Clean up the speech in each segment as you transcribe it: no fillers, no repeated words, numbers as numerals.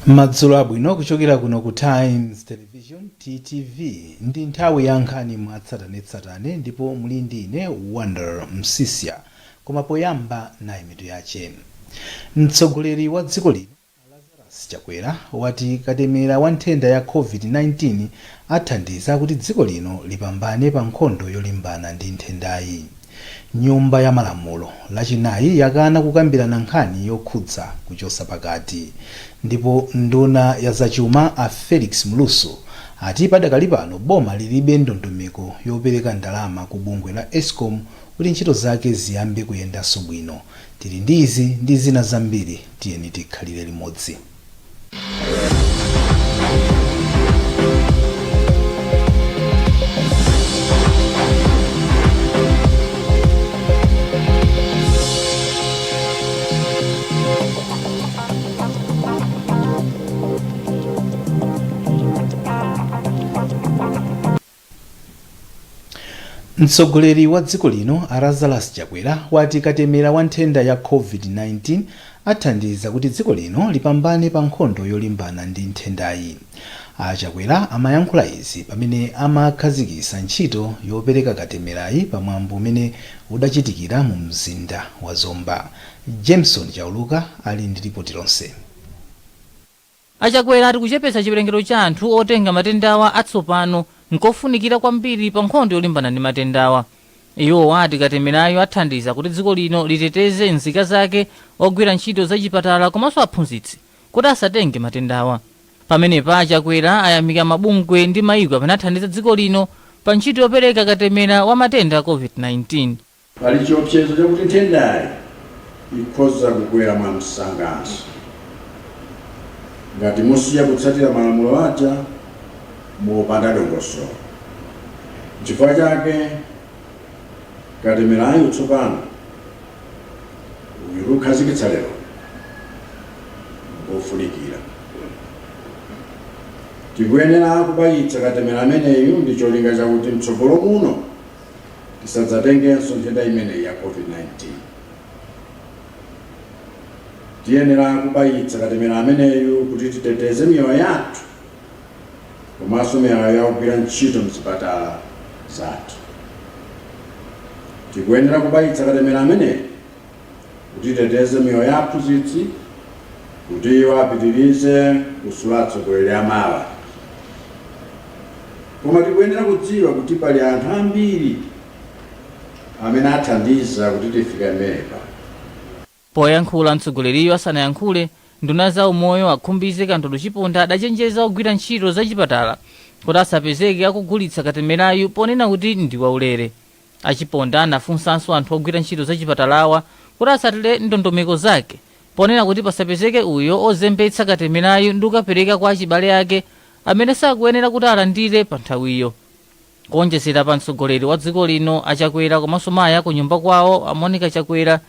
Madzulo abwino kuchokera kuno ku Times Television TTV ndi nthawi ya nkhani mwatsatanetsatane ndipo muli ndi ine Wonder Msisia. Koma poyamba nayi mitu yache. Mtsogoleri wa dziko lino Lazarus Chakwera wati katemera wa nthenda ya COVID-19 athandiza kuti dziko lino lipambane pa nkhondo yolimbana ndi nthendayi. Nyumba ya malamulo lachinayi yakana kukambirana nkhani yokhudza kuchosa pakati, ndipo nduna ya zachuma a Felix Mluso ati padakali pano boma lilibe ndondomeko yopereka ndalama ku bungwe la Eskom kuti ntchito zake ziyambe kuyendanso bwino. Tili ndi izi ndi zina zambiri, tiyeni tikhalire limodzi. Mtsogoleri wa dziko lino Lazarus Chakwera wati katemera wa nthenda ya COVID-19 athandiza kuti dziko lino lipambane pa nkhondo yolimbana ndi nthendayi. Chakwera amayankhula izi pamene amakhazikitsa ntchito yopereka katemerayi pamwambo umene udachitikira mu mzinda wa Zomba. Jameson Chauluka ali ndi ripoti lonse. Chakwera ati kuchepetsa chiwerengero cha anthu otenga matendawa atsopano nkofunikira kwambiri pa nkhondo yolimbana ndi matendawa. Iwo ati katemerayo athandiza kuti dziko lino liteteze nzika zake ogwira ntchito zachipatala komanso aphunzitsi kuti asatenge matendawa. Pamenepa Chakwera ayamika mabungwe ndi mayiko amene athandiza dziko lino pa ntchito yopereka katemera wa matenda COVID-19. Pali chiopsezo chakuti nthendayi ikhoza kukwera mwa msangaso ngati musiya kutsatira malamulo aja mopanda dongosolo. Chifukwa chake katemerayo tsopano uyikhazikitsa lero ngofunikira. Tikuyenera kubayitsa katemera ameneyu ndi cholinga chakuti mtsogolo muno tisadzatengenso nthenda imeneyi ya COVID-19. Tiyenera kubayitsa katemera ameneyu kuti titeteze miyoyo yathu komanso miyoyo ya ogwira ntchito mzipatala zathu. Tikuyenera kubayitsa katemera ameneyu kuti titeteze miyoyo ya aphunzitsi kuti iwo apitirize kusula atsogoleri amawa. Koma tikuyenera kudziwa kuti pali anthu ambiri amene athandiza kuti tifike mepa. Poyankhula mtsogoleriyo asanayankhule, nduna za umoyo akhumbize kantolo chiponda adachenjeza ogwira ntchito zachipatala kuti asapezeke akugulitsa katemerayu ponena kuti ndi waulere. Achiponda anafunsanso anthu ogwira ntchito zachipatalawa kuti asatire ndondomeko zake ponena kuti pasapezeke uyo ozembetsa katemerayu ndi kukapereka kwa achibale ake amene sakuyenera kuti alandire pa nthawiyo. Kuonjezera pa mtsogoleri wa dziko lino Chakwera komanso mayi ku nyumba kwawo Monica Chakwera,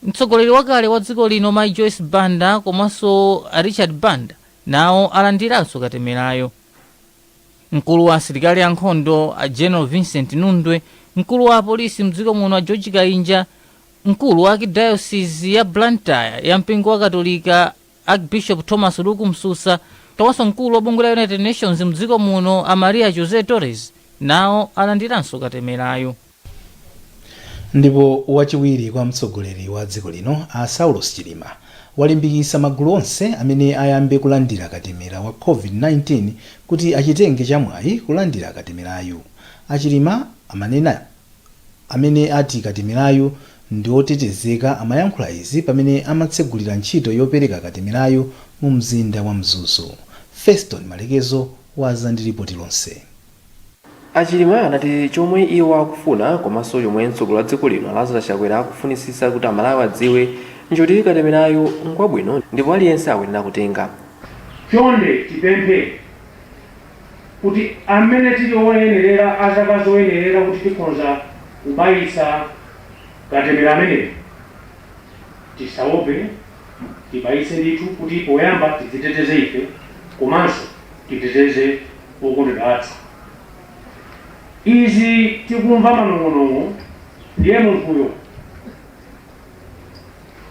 mtsogoleri wakale wa dziko lino Mayi Joyce Banda komanso Richard Banda nawo alandiranso katemerayo. Mkulu wa asilikali ankhondo General Vincent Nundwe, mkulu wa polisi mdziko muno George Kainja, mkulu wa diocese ya Blantyre ya mpingo wa Katolika Archbishop Thomas Luku Msusa komanso mkulu wa bungwe la United Nations mdziko muno Maria Jose Torres nawo alandiranso katemerayo. Ndipo wachiwiri kwa mtsogoleri wa dziko lino Saulos Chilima walimbikitsa magulu onse amene ayambe kulandira katemera wa COVID-19 kuti achitenge chamwayi kulandira katemerayu. Chilima amene ati katemerayu ndi otetezeka amayankhula izi pamene amatsegulira ntchito yopereka katemerayu mu mzinda wa Mzuzu. Feston Malekezo waza ndi ripoti lonse. Chilima anati chomwe iwo akufuna komanso chomwe mtsogoleri wa dziko lino Lazarus Chakwera akufunisisa kuti Amalawi adziwe nchoti katemerayo nkwabwino ndipo aliyense akuyenera kutenga. Chonde tipemphe kuti amene tili oyenerera azaka zoyenerera kuti tikhoza kubayitsa katemera ameneyo tisaope, tibayitse ndithu kuti poyamba tidziteteze ife komanso titeteze okondedwa athu. Izi tikumva manong'onong'o ndiye munthuyo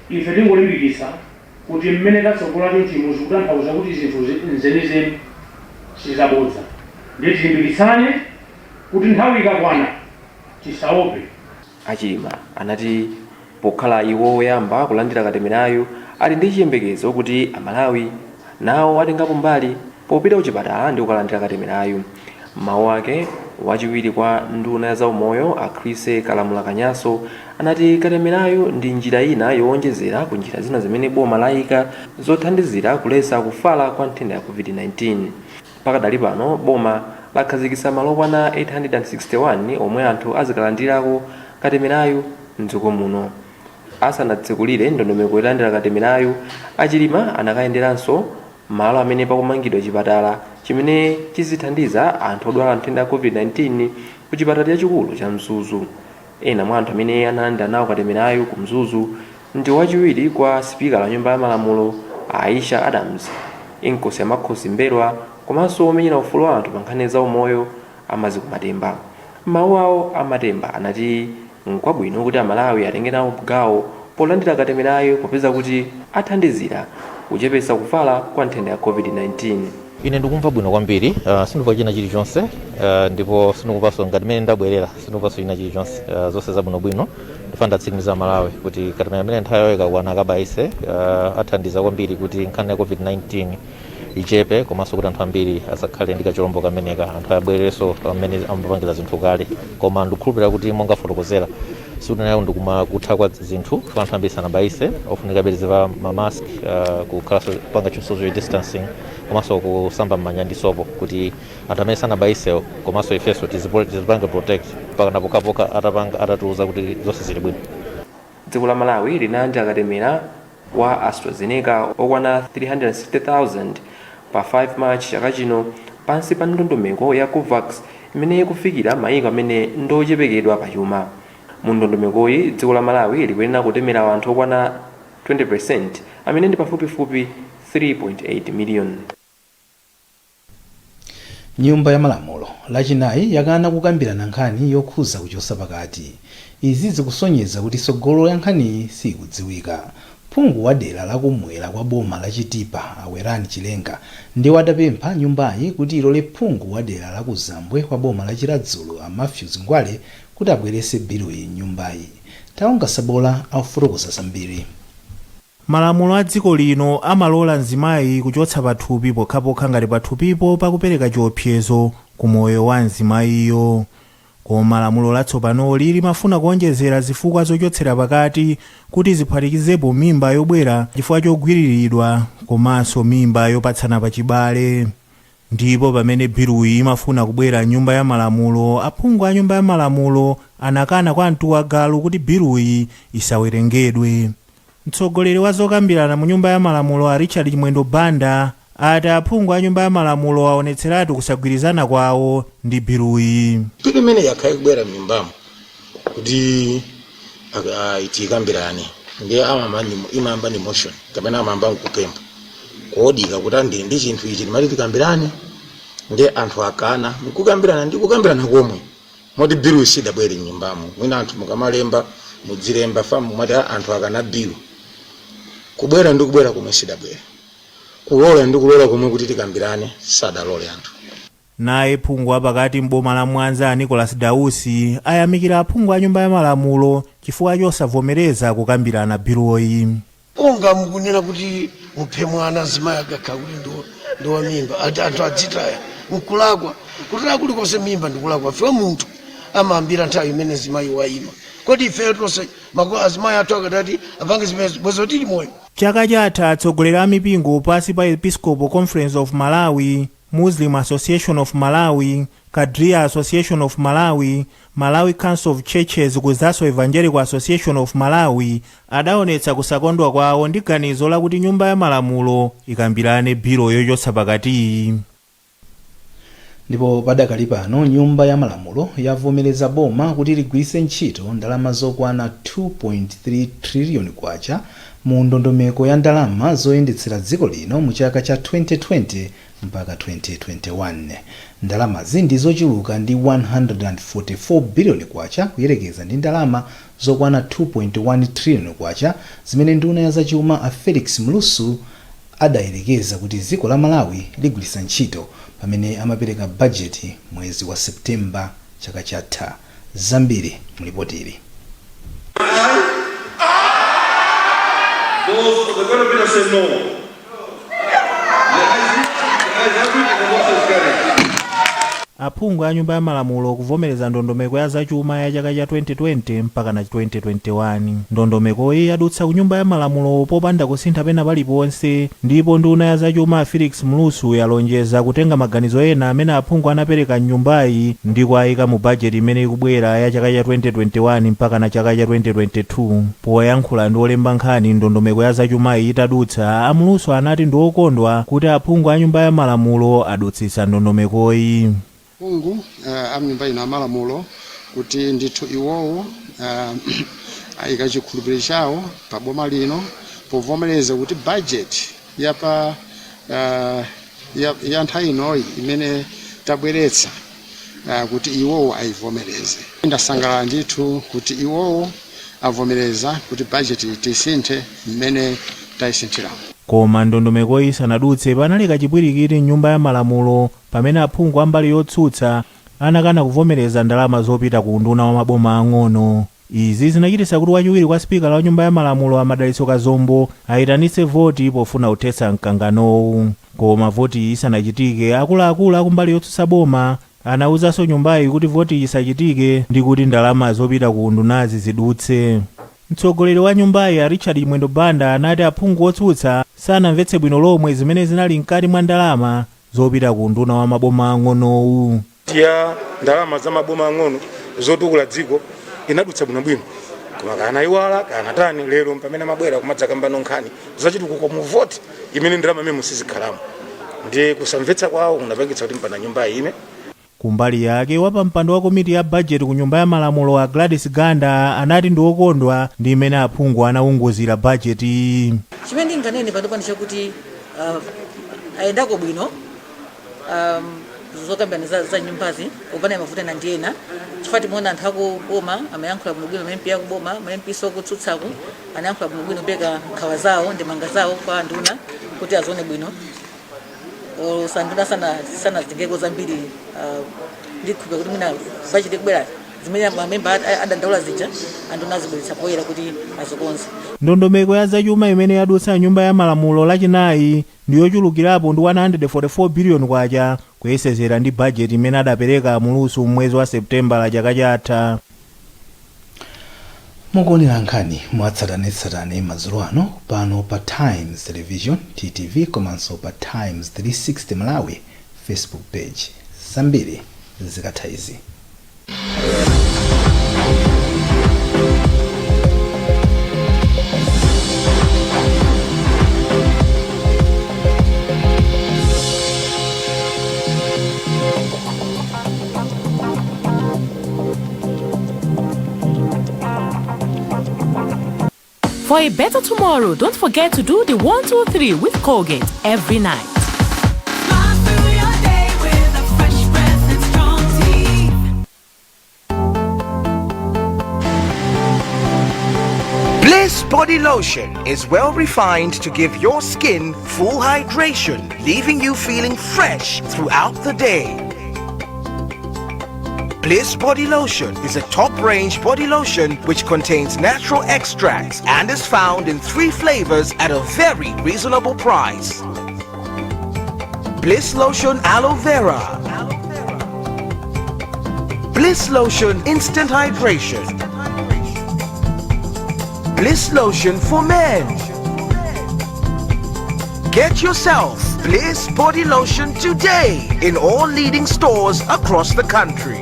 ife tingolimbikitsa kuti mmene tatsogola chonchimo zikutanthauza kuti zinthu zenizeni sizabodza. Ndiye tilimbikitsane kuti nthawi ikakwana tisaope. Chilima anati pokhala iwo oyamba kulandira katemerayo ali ndi chiyembekezo kuti Amalawi nawo atengapo mbali popita kuchipatala ndi kukalandira katemerayo. Mawu ake wachiwiri kwa nduna ya zaumoyo Akhrise Kalamula Kanyaso anati katemerayo ndi njira ina yowonjezera ku njira zina zimene boma layika zothandizira kulesa kufala kwa nthenda ya COVID-19. Pakadali pano boma lakhazikitsa malo okwana 861 omwe anthu azikalandirako katemerayo mdziko muno. Asanatsekulire ndondomeko yolandira katemerayo, Chilima anakayenderanso malo amene pakumangidwa chipatala chimene chizithandiza anthu odwala nthenda ya COVID-19 ku chipatala chachikulu cha Mzuzu. Ena mwa anthu amene analandira nawo katemerayo ku Mzuzu ndi wachiwiri kwa Sipika la Nyumba ya Malamulo Aisha Adams, Inkosi Amakhosi Mberwa, komanso omenyera ufulu wa anthu pa nkhani za umoyo Amaziko Matemba. Mawu awo Amatemba anati nkwabwino kuti Amalawi atenge nawo gawo polandira katemerayo popeza kuti athandizira kuchepetsa kufala kwa nthenda ya COVID-19. Ine ndikumva bwino kwambiri, sindikuva china chilichonse, ndipo sindikuvanso ngati mmene ndabwerera sindikuvanso china chilichonse, zonse zabwinobwino. Ndifa ndatsimikiza Malawi kuti katemera amene nthawi yawo ikakwana akabayise athandiza kwambiri kuti nkhani ya COVID-19 ichepe, komanso kuti anthu ambiri asakhale ndi kachilombo kameneka, anthu abwererenso amene amapangira zinthu kale. Koma ndikukhulupirira kuti monga fotokozera sikuti ndikuma kutha kwa zinthu anthu ambiri sanabayise, ofunika abereze mamask, kukhala panga social distancing, komanso kusamba m'manja ndi sopo kuti anthu amene sanabayisewo komanso ifenso tizipange protect mpaka napokapoka atatiuza kuti zonse zili bwino. Dziko la Malawi linalandira katemera wa AstraZeneca okwana 360,000 pa 5 March chaka chino pansi pa ndondomeko ya COVAX imene ikufikira mayiko amene ndochepekedwa pachuma. Mu ndondomekoyi dziko la Malawi likuyenera kutemera anthu okwana 20% amene ndi pafupifupi 3.8 million. Nyumba ya Malamulo lachinayi yakana kukambirana nkhani yokhuza kuchosa pakati. Izi zikusonyeza kuti tsogolo ya nkhani sikudziwika. Phungu wa dera lakumwera kwa boma la Chitipa Awerani Chilenga ndi wadapempha nyumbayi kuti ilole phungu wa dera la Kuzambwe kwa boma la Lazarus Matthews Ngwale kuti abwerese biluyi nyumbayi. Taonga Sabola afotokoza zambiri. Malamulo a dziko lino amalola nzimayi kuchotsa pathupi pokhapokha ngati pathupipo pakupereka chiopsezo ku moyo wa nzimayiyo. Koma lamulo latsopanoli limafuna kuonjezera zifukwa zochotsera pakati kuti ziphatikizepo mimba yobwera chifukwa chogwiriridwa komanso mimba yopatsana pachibale. Ndipo pamene biluyi imafuna kubwera nyumba ya malamulo, aphungu a nyumba ya malamulo anakana kwa mtuwa galu kuti biluyi isawerengedwe. Mtsogoleri wa zokambirana mu nyumba ya malamulo a Richard Chimwendo Banda ati aphungu a nyumba ya malamulo aonetseratu kusagwirizana kwawo ndi biluyi. Bilu imene yakhayi kubwera m'nyumbamo kuti itikambirane ndiye imamba ndi motion kapena amamba nkupempha kodika kuti ndi chinthu ichi timati tikambirane ndiye anthu akana nkukambirana ndi kukambirana komwe moti bilu isidabwere m'nyumbamo. Mwina anthu mukamalemba mudzilemba famu mwati anthu akana bilu kubwera ndi kubwera komwe sidabwera, kulola ndi kulola komwe kuti tikambirane sadalole anthu. Naye phungu wapakati mboma la Mwanza Nicholas Dausi ayamikira aphungu a nyumba ya malamulo chifukwa chosavomereza kukambirana biluyi. Onga mukunena kuti muphe mwana zimayi agakha kuti ndo wa mimba anthu adzitaya mkulakwa kuti akuli konse mimba ndikulakwa fe munthu amambira nthawi imene zimayi waima. Kodi ife tonse azimayi athu akadati apange zimene bwezo tili moyo. Chaka chatha atsogoleri a mipingo pasi pa Episcopal Conference of Malawi, Muslim Association of Malawi, Kadria Association of Malawi, Malawi Council of Churches kuzaso Evangelical Association of Malawi adaonetsa kusakondwa kwawo ndi ganizo lakuti nyumba ya malamulo ikambirane bilu yochotsa pakati. Ndipo padakali pano nyumba ya malamulo yavomereza boma kuti ligwiritse ntchito ndalama zokwana 2.3 trillion kwacha mu ndondomeko ya ndalama zoyendetsera dziko lino mu chaka cha 2020 mpaka 2021. ndalama zindi zochuluka ndi 144 billion kwacha kuyerekeza ndi ndalama zokwana 2.1 trillion kwacha zimene nduna ya zachuma a Felix Mlusu adayerekeza kuti dziko la Malawi ligwiritsa ntchito pamene amapereka bajeti mwezi wa Septemba chaka chatha. Zambiri mlipotiri. Those the government say no. aphungu a nyumba ya malamulo kuvomereza ndondomeko ya zachuma ya chaka cha 2020 mpaka na 2021. ndondomekoyi yadutsa ku nyumba ya malamulo popanda kusintha pena paliponse, ndipo nduna ya zachuma Felix Mlusu yalonjeza kutenga maganizo ena amene aphungu anapereka mnyumbayi ndi kuayika mu bajeti imene ikubwera ya chaka cha 2021 mpaka na chaka cha 2022. poyankhula ndi olemba nkhani ndondomeko ya zachumayi itadutsa, a Mlusu anati ndi okondwa kuti aphungu a nyumba ya malamulo adutsitsa ndondomekoyi. Aphungu amnyumba ino amalamulo kuti ndithu iwowo ayika chikhulupiriro chawo pa boma lino povomereza kuti budget ya nthawi inoyi imene tabweretsa kuti iwowo ayivomereze. Ndasangalala ndithu kuti iwowo avomereza kuti budget tisinthe mmene tayisinthira. Koma ndondomekoyi isanadutse panali kachipwirikiti mnyumba ya malamulo pamene aphungu ambali yotsutsa anakana kuvomereza ndalama zopita ku nduna wa maboma ang'ono. Izi zinachititsa kuti wachiwiri kwa spika la nyumba ya malamulo Madalitso Kazombo ayitanitse voti pofuna kuthetsa mkanganowu. Koma voti isanachitike, akuluakulu akumbali yotsutsa boma anawuzanso nyumbayi kuti voti isachitike ndi kuti ndalama zopita ku ndunazi zidutse. Mtsogoleri wa nyumbayi Richard Mwendo Banda anati aphungu otsutsa sanamvetse bwino lomwe zimene zinali mkati mwa ndalama zopita ku nduna wa maboma ang'onowu. ya ndalama za maboma ang'ono zotukula dziko inadutsa bwinobwino, koma kana iwala kana tani lero pamene mabwera kumadzakamba Nkhani zachitukuko mu voti imene ndalama imene sizikhalamo ndi kusamvetsa kwawo kunapangitsa kuti mpanda nyumba ime. Kumbali yake wapampando wa komiti ya budget ku nyumba ya malamulo a Gladys Ganda anati ndi okondwa ndi imene aphungu anaunguzira budget. Chimene ndinganene pano pano chakuti ayendako bwino zokambirana za nyumbazi kupana mavuta na ndiyena chifukwa timaona anthu akuboma amayankhula bwino amene MP akuboma amene sokutsutsaku anayankhula bwino peka nkhawa zawo ndi manga zawo kwa nduna kuti azione bwino. Sanduna sana zingeko zambiri ndikhupa kuti mina bachite kubwera zimene mamemba adandaula zija anduna zibweretsa poyera kuti azikonze. Ndondomeko ya zachuma imene yadutsa nyumba ya malamulo lachinayi ndi yochulukirapo ndi 144 billion kwacha kuyesezera ndi budget imene adapereka Mlusu mwezi wa Septemba la chaka chatha. mukuonera nkhani mwatsatanetsatane madzulo ano pano pa Times Television TTV komanso pa Times 360 Malawi Facebook page. Zambiri zikatha izi. For a better tomorrow, don't forget to do the 1, 2, 3 with Colgate every night. Bliss Body Lotion is well refined to give your skin full hydration, leaving you feeling fresh throughout the day. Bliss Body Lotion is a top-range body lotion which contains natural extracts and is found in 3 flavors at a very reasonable price. Bliss Lotion Aloe Vera, Bliss Lotion Instant Hydration, Bliss Lotion for Men. Get yourself Bliss Body Lotion today in all leading stores across the country.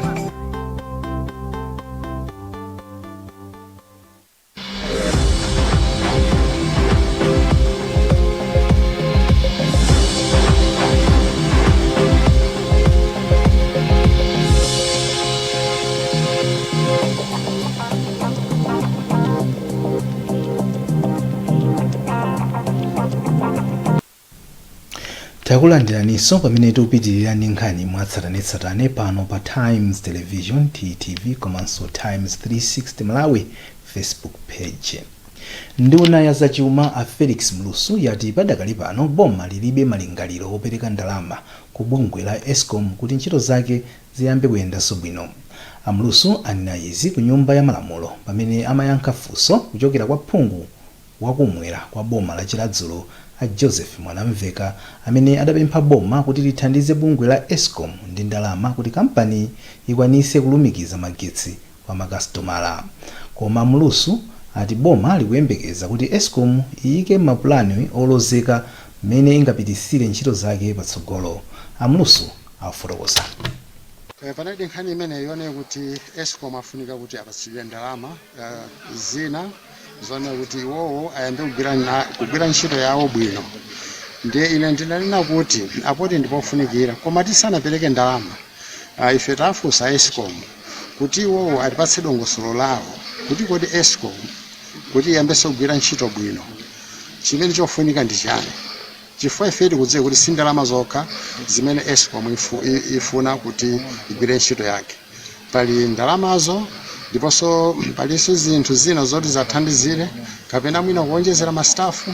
takulandiraninso pamene tikupitirira ndi nkhani mwatsatanetsatane pano pa Times Television TTV komanso Times 360 Malawi Facebook page. Nduna ya zachuma a Felix Mlusu yati padakali pano boma lilibe malingaliro opereka ndalama ku bungwe la Eskom kuti ntchito zake ziyambe kuyendanso bwino. Amlusu anena izi ku nyumba ya malamulo pamene amayankha funso kuchokera kwa phungu wakumwera kwa boma la Lazarus a Joseph Mwanamveka amene adapempha boma kuti lithandize bungwe la Eskom ndi ndalama kuti kampani ikwanise kulumikiza magetsi kwa makasitomala. Koma Mlusu ati boma likuyembekeza kuti Eskom iyike mapulani olozeka mmene ingapitisire ntchito zake patsogolo. Amlusu afotokoza. Panali nkhani imene ione kuti Eskom afunika kuti apatsidwe ndalama zina zone kuti iwowo ayambe kugwira ntchito yawo bwino. Ndiye ine ndinanena kuti apoti ndipofunikira koma tisanapereke ndalama ife tafunsa Eskom kuti iwowo atipatse dongosolo lawo kuti kodi Eskom kuti iyambenso kugwira ntchito bwino chimene chofunika ndi chani. Chifukwa ife tikudziwa kuti si ndalama zokha zimene Eskom ifuna kuti igwire ntchito yake. Pali ndalamazo ndiponso palinso zinthu zina zoti zathandizire kapena mwina kuonjezera mastafu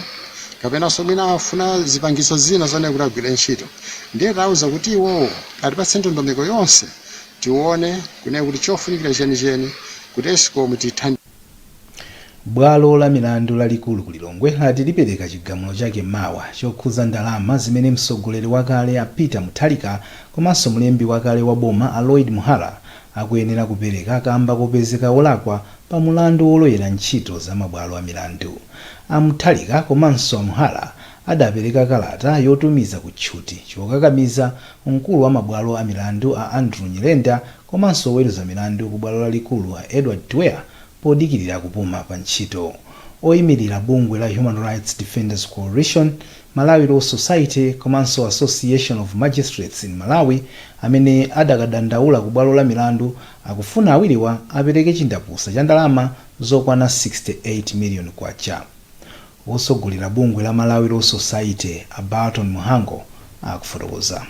kapenanso mwina afuna zipangizo zina zone kuti agwire ntchito. Ndiye tauza kuti iwowo atipatse ndondomeko yonse tione kunena kuti chofunikira chenicheni kuti Eskom tithandize. Bwalo la milandu lalikulu ku Lilongwe lati lipereka chigamulo chake mawa chokhuza ndalama zimene mtsogoleri wakale a Peter Mutharika komanso mlembi wakale wa boma a Lloyd Muhala akuyenera kupereka kamba kopezeka olakwa pa mulandu woloyera ntchito za mabwalo a milandu. A Mutharika komanso a Muhala adapereka kalata yotumiza kutchuti chokakamiza mkulu wa mabwalo a milandu a Andrew Nyirenda komanso oweruza milandu ku bwalo lalikulu a Edward Twere podikirira kupuma pa ntchito. Oyimirira bungwe la Human Rights Defenders Coalition, Malawi Law Society komanso Association of Magistrates in Malawi amene adakadandaula ku bwalo la milandu akufuna awiriwa apereke chindapusa cha ndalama zokwana 68 million kwacha. Osogolera bungwe la Malawi Law Society a Barton Muhango akufotokoza.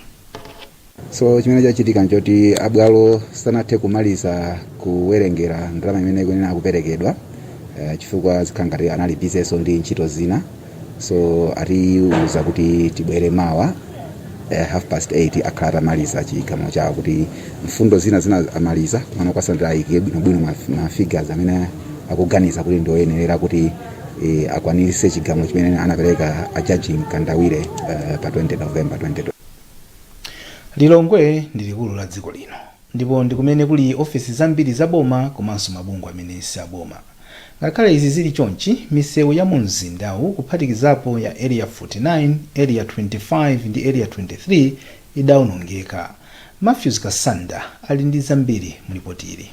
So chimene chachitika nchoti abwalo sanathe kumaliza kuwerengera ndalama imene ikunena akuperekedwa chifukwa zikhangati anali bizeso ndi ntchito zina. So atiuza kuti tibwere mawa 8:30 akhala atamaliza chigamulo chawo kuti mfundo zina amaliza pamene kwasandira ayike bwinobwino ma figures amene akuganiza kuti ndioyenerera kuti akwanirise chigamulo chimene anapereka a Judge Kandawire pa 20 November 2020. Lilongwe ndi likulu la dziko lino ndipo ndikumene kuli ofisi zambiri za boma komanso mabungwe amene si aboma. Ngakhale izi zili chonchi, misewu ya mu mzindawu kuphatikizapo ya area 49, area 25 ndi area 23 idawonongeka. Matthews Kasanda ali ndi zambiri mulipotiri.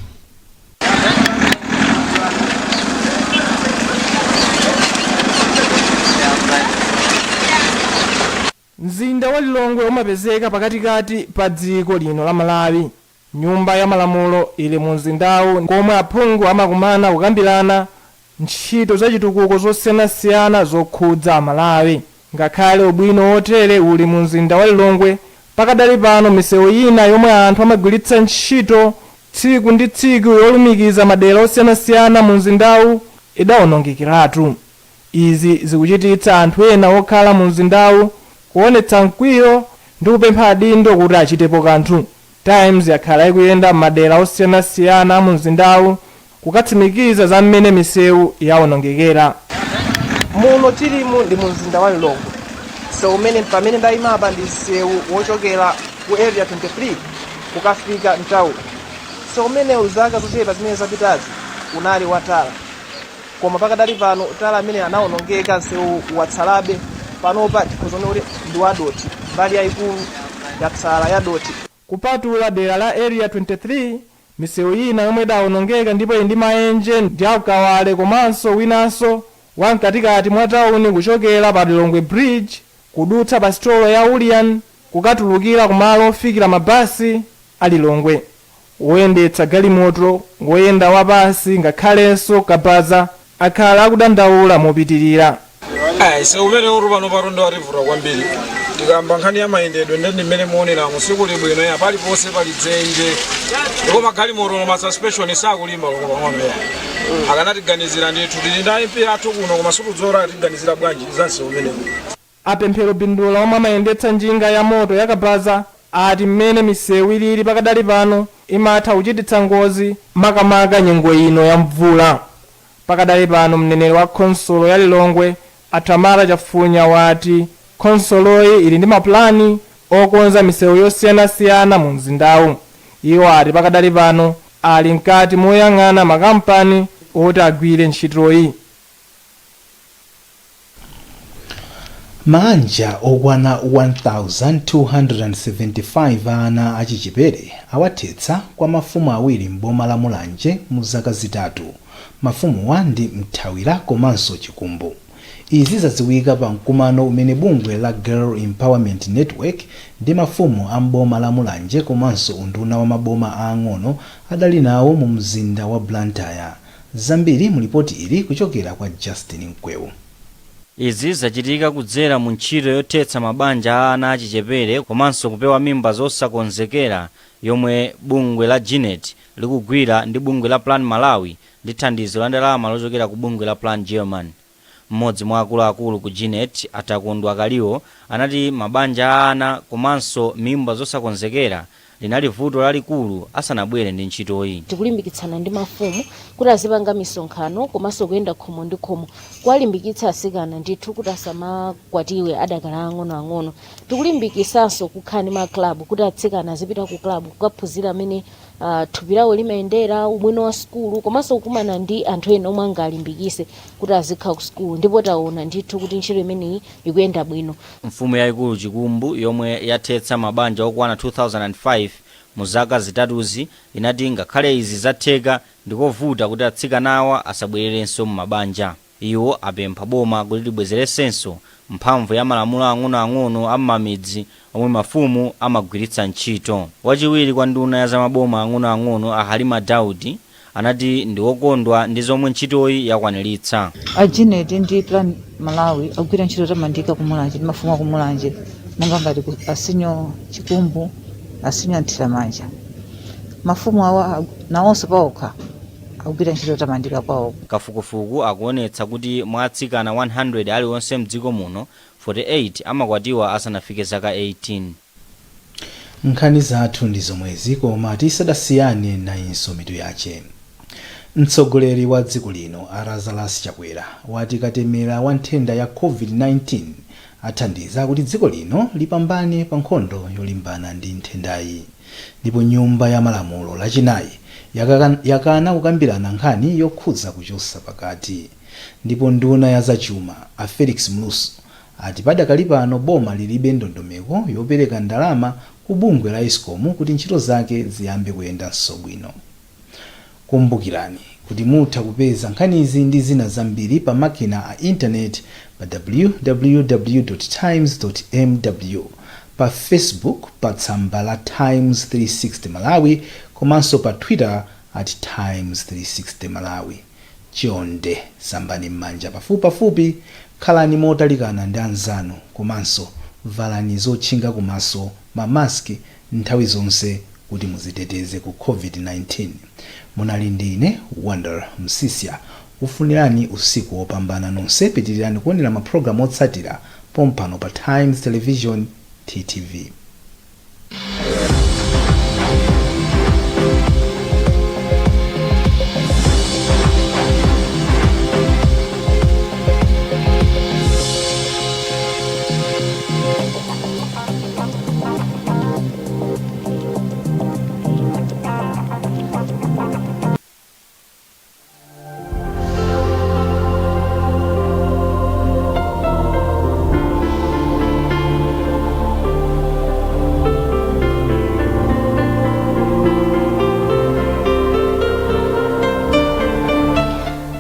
Mzinda wa Lilongwe umapezeka pakatikati pa dziko lino la Malawi. Nyumba ya malamulo ili mu mzindawu komwe aphungu amakumana kukambirana ntchito za chitukuko zosiyanasiyana zokhudza Malawi. Ngakhale ubwino otere uli mu mzinda wa Lilongwe, pakadali pano misewu ina yomwe anthu amagwiritsa ntchito tsiku ndi tsiku yolumikiza madera osiyanasiyana mu mzindawu idawonongekiratu. Izi zikuchititsa anthu ena okhala mu mzindawu kuonetsa mkwiyo ndi kupempha adindo kuti achitepo kanthu. Times yakhala ikuyenda m'madera osiyanasiyana mu mzindawu kukatsimikiza za mmene misewu yawonongekera. Muno tilimu ndi mu mzinda wa Lilongwe. So umene pamene ndayimapa ndi msewu wochokera ku area 23 kukafika mtawuni. So umene uzaka zochepa zimene zapitazi unali watala. Koma pakadali pano tala amene anawonongeka msewu watsalabe panopa tikuzone kuti ndi wadoti. Mbali yayikulu yatsala ya doti. Kupatula dera la area 23, misewu ina yomwe idawonongeka ndipo ndi maenje ndi akawale komanso winanso wamkatikati mwa tawuni kuchokera pa Lilongwe Bridge kudutsa pa stolo ya Ulian kukatulukira kumalo ofikira mabasi a Lilongwe. Oyendetsa galimoto ngoyenda wapasi ngakhalenso kabaza akhala akudandaula mopitirira. So umene uri pano parondo arivura kwambiri tikamba nkhani ya mayendedwe ndi mmene muonera musiku libwino ya pali ponse pali dzenje ndipo magalimoto ma suspension sakulimba lokoma mwameya akanatiganizira ndithu tili ndi MP athu kuno koma sikudzora tiganizira bwanji zanse umene apemphero bindula omwe amayendetsa njinga ya moto yakabaza ati mmene misewu ilili pakadali pano imatha kuchititsa ngozi makamaka nyengo ino ya mvula. Pakadali pano mneneri wa khonsolo ya Lilongwe Atamala Chafunya wati khonsoloyi ili ndi mapulani okonza misewu yosiyanasiyana mu mzindawu. Iwo ati pakadali pano ali mkati moyang'ana makampani oti agwire ntchitoyi. Manja okwana 1275 ana achichepere awathetsa kwa mafumu awiri mboma la Mulanje mu zaka zitatu. Mafumuwa ndi Mthawira komanso Chikumbu. Izi zadziwika pa mkumano umene bungwe la Girl Empowerment Network ndi mafumu a mboma la Mulanje komanso unduna wa maboma aang'ono adali nawo mu mzinda wa Blantyre. Zambiri mu ripoti ili kuchokera kwa Justin Mkwewu. Izi zachitika kudzera mu ntchito yothetsa mabanja a ana achichepere komanso kupewa mimba zosakonzekera yomwe bungwe la Ginet likugwira ndi bungwe la Plan Malawi ndi thandizo la ndalama lochokera ku bungwe la Plan German. Mmodzi mwa akuluakulu ku Ginet Atakundwa Kaliwo anati mabanja a ana komanso mimba zosakonzekera linali vuto lalikulu asanabwere ndi ntchitoyi. Tikulimbikitsana ndi mafumu kuti azipanga misonkhano komanso kuyenda khomo ndi khomo kuwalimbikitsa asikana ndithu kuti asamakwatiwe adakala ang'onoang'ono. Tikulimbikisanso kukhala ndi maklabu kuti atsikana azipita ku klabu kukaphunzira amene thupi lawo limayendera, ubwino wa sukulu komanso kukumana ndi anthu ena omwe angalimbikise kuti azikhala ku sukulu. Ndipo taona ndithu kuti ntchito imeneyi ikuyenda bwino. Mfumu yayikulu Chikumbu yomwe yathetsa mabanja okwana 2005 mu zaka zitatuzi inati ngakhale izi zatheka ndikovuta kuti atsikanawa asabwererenso mu mabanja. Iwo apempha boma kuti libwezeresenso mphamvu ya malamulo ang'onoang'ono a m'mamidzi omwe mafumu amagwiritsa ntchito. Wachiwiri kwa nduna ya zamaboma ang'onoang'ono a Halima Daudi anati ndi wokondwa ndi zomwe ntchitoyi yakwaniritsa. A Ginet ndi Plan Malawi agwira ntchito tamandika ku Mulanje ndi mafumu aku Mulanje monga ngati asinyo Chikumbu asinyo Nthiramanja. Mafumu awa nawonso paokha akugwira ntchito tamandika kwawo. Kafukufuku akuonetsa kuti mwa atsikana 100 aliwonse mdziko muno 48 amakwatiwa asanafike zaka 18. Nkhani zathu ndi zomwezi koma tisadasiyane nayinso mitu yace. Mtsogoleri wa dziko lino Lazarus Chakwera wati katemera wa nthenda ya COVID-19 athandiza kuti dziko lino lipambane pa nkhondo yolimbana ndi nthendayi. Ndipo nyumba ya malamulo lachinayi yakana kukambirana nkhani yokhudza kuchosa pakati. Ndipo nduna ya zachuma a Felix Mluso ati padakali pano boma lilibe ndondomeko yopereka ndalama ku bungwe la Eskom kuti ntchito zake ziyambe kuyendanso bwino. Kumbukirani kuti mutha kupeza nkhanizi ndi zina zambiri pa makina a internet pa www.times.mw, pa Facebook pa tsamba la Times 360 Malawi komanso pa Twitter @Times360 Malawi. Chonde sambani m'manja pafupi, khalani motalikana ndi anzanu komanso valani zotchinga kumaso mamaski nthawi zonse kuti muziteteze ku COVID-19. Munali ndine Wonder Msisia. Ufunirani usiku wopambana nonse. Pitirirani kuonera maprogramu otsatira pompano pa Times Television TTV.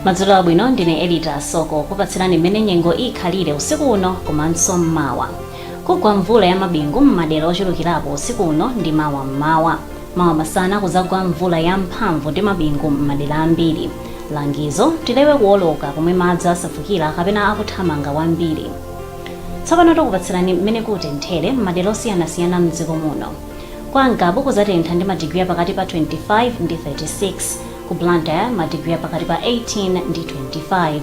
Madzulo abwino ndine Elita Soko kupatsirani mmene nyengo ikhalire usiku uno komanso mmawa. Kugwa mvula ya mabingu m'madera ochulukirapo usiku uno ndi mawa mmawa. Mawa masana kuzagwa mvula ya mphamvu ndi mabingu m'madera ambiri. Langizo tilewe kuoloka komwe madzi asefukira kapena akuthamanga wambiri. tsopano tikupatsirani mmene kutenthere m'madera osiyanasiyana mdziko muno. Kwa Ngabu kuzatentha ndi madigiri pakati pa 25 ndi 36, ku Blantyre madigiri pakati pa 18 ndi 25,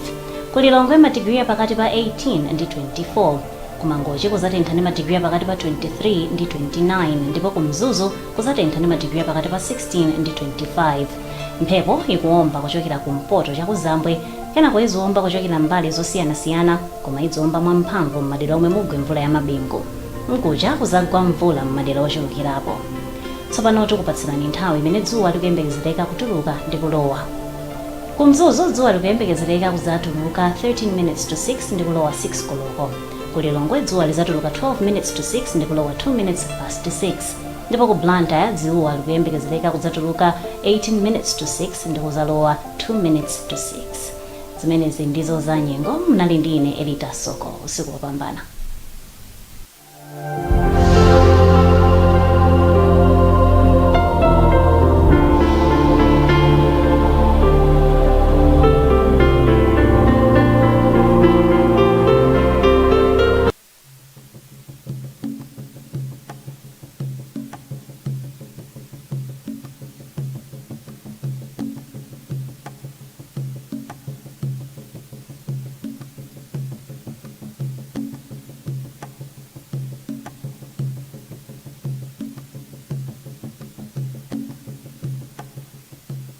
ku Lilongwe madigiri pakati pa 18 ndi 24, ku Mangochi kuzatentha ndi madigiri pakati pa 23 ndi 29, ndipo ku Mzuzu kuzatentha ndi madigiri pakati pa 16 ndi 25. Mphepo ikuwomba kuchokera kumpoto cha Kuzambwe, kenako iziwomba kuchokera mbali zosiyanasiyana, koma iziwomba mwamphamvu m'madera omwe mugwe mvula ya mabingu. Mkuja kuzagwa mvula m'madera ochulukirapo. Tsopano tikupatsirani nthawi imene dzuwa likuyembekezereka kutuluka ndi kulowa. Ku Mzuzu dzuwa likuyembekezereka kuzatuluka 13 minutes to 6 ndi kulowa 6 koloko. Ku Lilongwe dzuwa lizatuluka 12 minutes to 6 ndi kulowa 2 minutes past 6. Ndipo ku Blantyre dzuwa likuyembekezereka kuzatuluka 18 minutes to 6 ndi kuzalowa 2 minutes to 6. Zimenezi ndizo za nyengo. Mnali ndi ine Elita Soko. Usiku wopambana.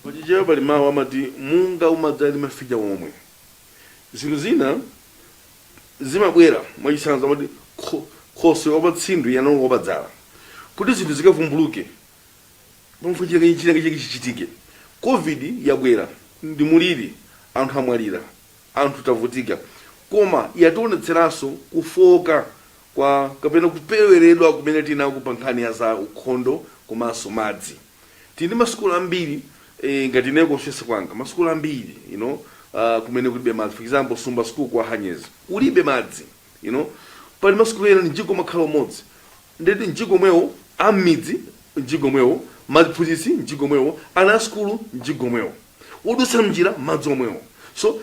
Pachijeo pali mawu amati munga umadzali mafija omwe. Zinthu zina zimabwera mwachisanzo amati khoso wapatsindu yanongo wapadzala. Kuti zinthu zikavumbuluke pamfunjira china chichitike. COVID yabwera ndi muliri, anthu amwalira, anthu tavutika, koma yationetseranso kufoka kwa kapena kupeweredwa kumene tinako pa nkhani ya za ukhondo komanso madzi. Tili masukulu ambiri ngati ine kuchesa kwanga masukulu ambiri kumene kulibe madzi. For example, Sumba School kwa Hanyezi ulibe madzi, pali masukulu ena njiko makhala umodzi, ndeti njiko mwewo amidzi, njiko mwewo maphunzitsi, njiko mwewo ana skulu, njiko mwewo udusira mjira madzi omwewo. So